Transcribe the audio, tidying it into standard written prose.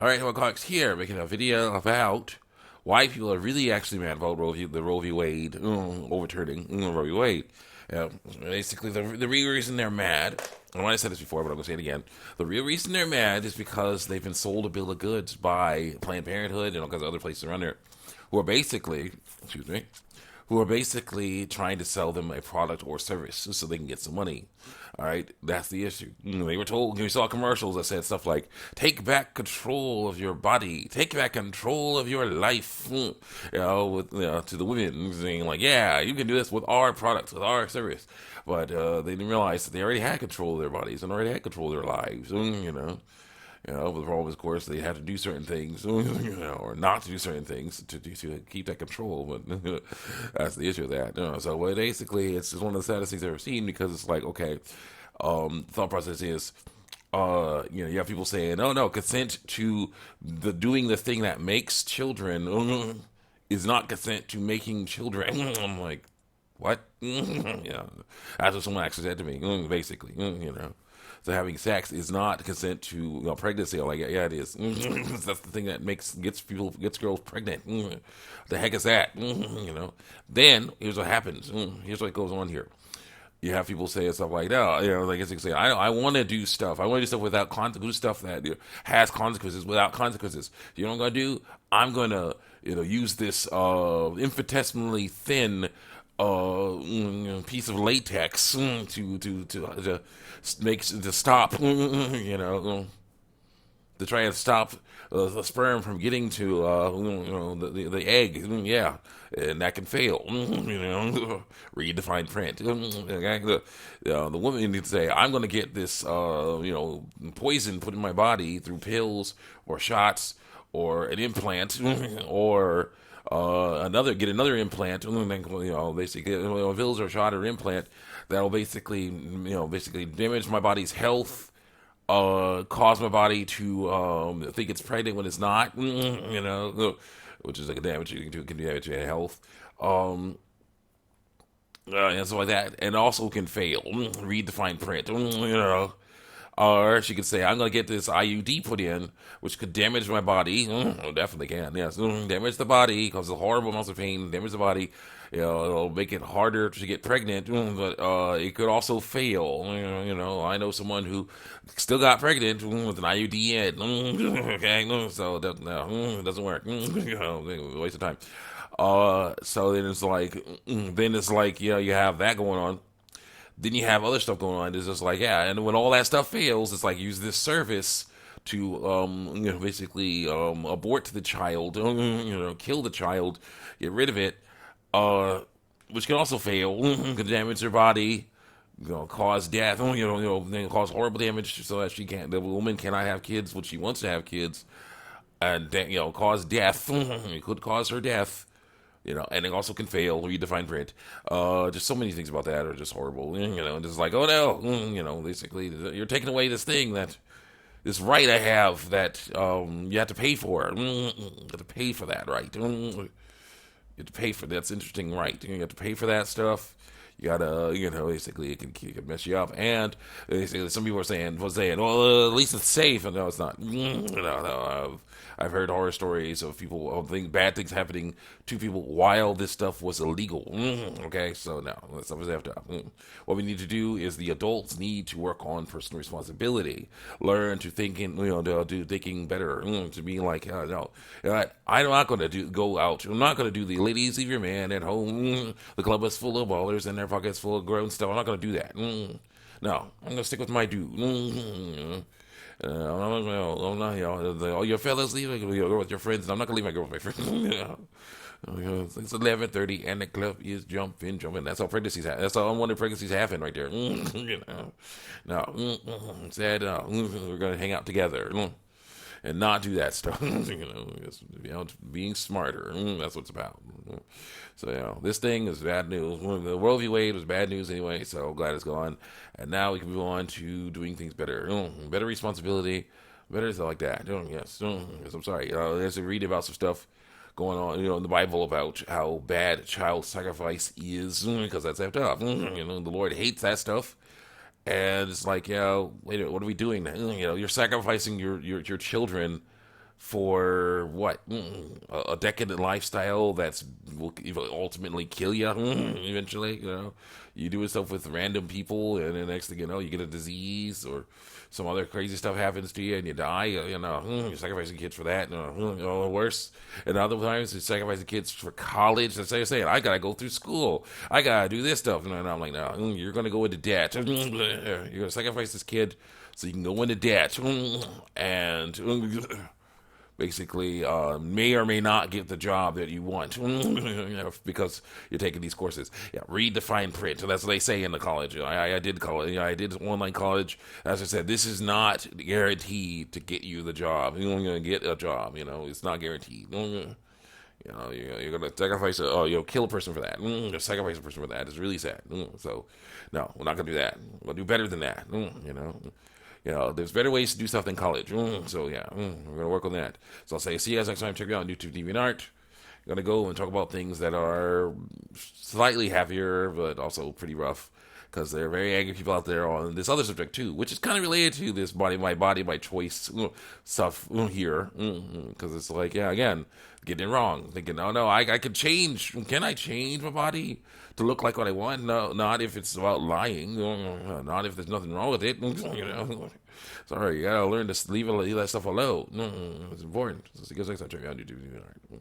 Alright, well, Cox here, making a video about why people are really actually mad about the Roe v. Wade overturning Roe v. Wade. Uh, Basically, the real reason they're mad, and I said this before, but I'm going to say it again. The real reason they're mad is because they've been sold a bill of goods by Planned Parenthood and all kinds of other places around there who are basically, excuse me, who are basically trying to sell them a product or service so they can get some money. All right, that's the issue. They were told, we saw commercials that said stuff like, take back control of your body, take back control of your life, to the women, saying, like, yeah, you can do this with our products, with our service. But they didn't realize that they already had control of their bodies and already had control of their lives, but the problem is, of course, they have to do certain things, or not to do certain things to keep that control. But that's the issue with that. So, well, basically, it's just one of the saddest things I've ever seen because it's like, okay, the thought process is, you have people saying, "Oh no, consent to the doing the thing that makes children is not consent to making children." I'm like, what? Yeah, that's what someone actually said to me. Basically, So having sex is not consent to pregnancy. I'm like, yeah, it is. That's the thing that gets girls pregnant. The heck is that? Then here's what happens. Here's what goes on here. You have people say stuff like that. Like I say, I want to do stuff. I want to do stuff without do stuff that has consequences without consequences. You know what I'm gonna do? I'm gonna use this infinitesimally thin piece of latex to make to stop to try and stop the sperm from getting to the egg. Yeah, and that can fail. Read the fine print. Okay? The woman needs to say, "I'm going to get this poison put in my body through pills or shots or an implant or." Get another implant, basically, pills or shot or implant that'll basically damage my body's health, cause my body to think it's pregnant when it's not, which is like a damage can do damage to your health, and stuff like that, and also can fail. Read the fine print, Or she could say, I'm going to get this IUD put in, which could damage my body. Definitely can, yes. Damage the body, cause horrible amounts of pain, damage the body. It'll make it harder to get pregnant, but it could also fail. I know someone who still got pregnant with an IUD in. Okay, so that, no, it doesn't work. Waste of time. So then it's like, you have that going on. Then you have other stuff going on. It's just like, yeah, and when all that stuff fails, it's like use this service to basically abort the child, kill the child, get rid of it, which can also fail, can damage their body, cause death, then cause horrible damage so that the woman cannot have kids when she wants to have kids, and cause death. It could cause her death. And it also can fail. Read the fine print. Just so many things about that are just horrible. Just like, oh no, basically, you're taking away this right I have that you have to pay for. You have to pay for that right. You have to pay for that's interesting, right? You have to pay for that stuff. You gotta, basically it can mess you up. And basically, some people are saying, well, at least it's safe. And no, it's not. No. I've heard horror stories of people, bad things happening to people while this stuff was illegal. Okay, so no, that stuff is after. What we need to do is the adults need to work on personal responsibility, learn to do thinking better, to be like, no, I'm not going to go out. I'm not going to do the ladies leave your man at home. The club is full of ballers and their pockets full of grown stuff. I'm not going to do that. No, I'm going to stick with my dude. I'm not, all your fellas leave, go with your friends. And I'm not gonna leave my girl with my friends. It's 11:30 and the club is jumping. That's how pregnancies happen. That's how unwanted pregnancies happen right there. No, said we're gonna hang out together and not do that stuff. Being smarter. That's what it's about. So this thing is bad news. The Roe v. Wade was bad news anyway. So glad it's gone, and now we can move on to doing things better. Better responsibility, better stuff like that. Yes. Yes, I'm sorry. There's a read about some stuff going on, in the Bible about how bad child sacrifice is, because that's effed up. The Lord hates that stuff. And it's like, wait a minute, what are we doing? You're sacrificing your children for what, a decadent lifestyle that's will ultimately kill you eventually. You do stuff with random people, and the next thing you know, you get a disease or some other crazy stuff happens to you, and you die. You're sacrificing kids for that. Worse. And other times, you're sacrificing kids for college. That's how you're saying, I gotta go through school. I gotta do this stuff. And I'm like, no, you're gonna go into debt. You're gonna sacrifice this kid so you can go into debt, and basically may or may not get the job that you want because you're taking these courses. Yeah, read the fine print. So that's what they say in the college. I did college. I did online college. As I said, this is not guaranteed to get you the job. You're only going to get a job. It's not guaranteed. You're gonna sacrifice, kill a person for that. Sacrifice a person for that. It's really sad. So, no, we're not gonna do that. We'll do better than that. There's better ways to do stuff than college. So yeah, we're gonna work on that. So I'll say, see you guys next time. Check me out on YouTube TV and Art. I'm gonna go and talk about things that are slightly heavier, but also pretty rough, because there are very angry people out there on this other subject too, which is kind of related to this body, my choice stuff here. Because it's like, yeah, again, getting it wrong, thinking, oh no, I could change. Can I change my body to look like what I want? No, not if it's about lying. Not if there's nothing wrong with it. Sorry, you gotta learn to leave that stuff alone. It's important. So see you guys next time. Check me out on YouTube.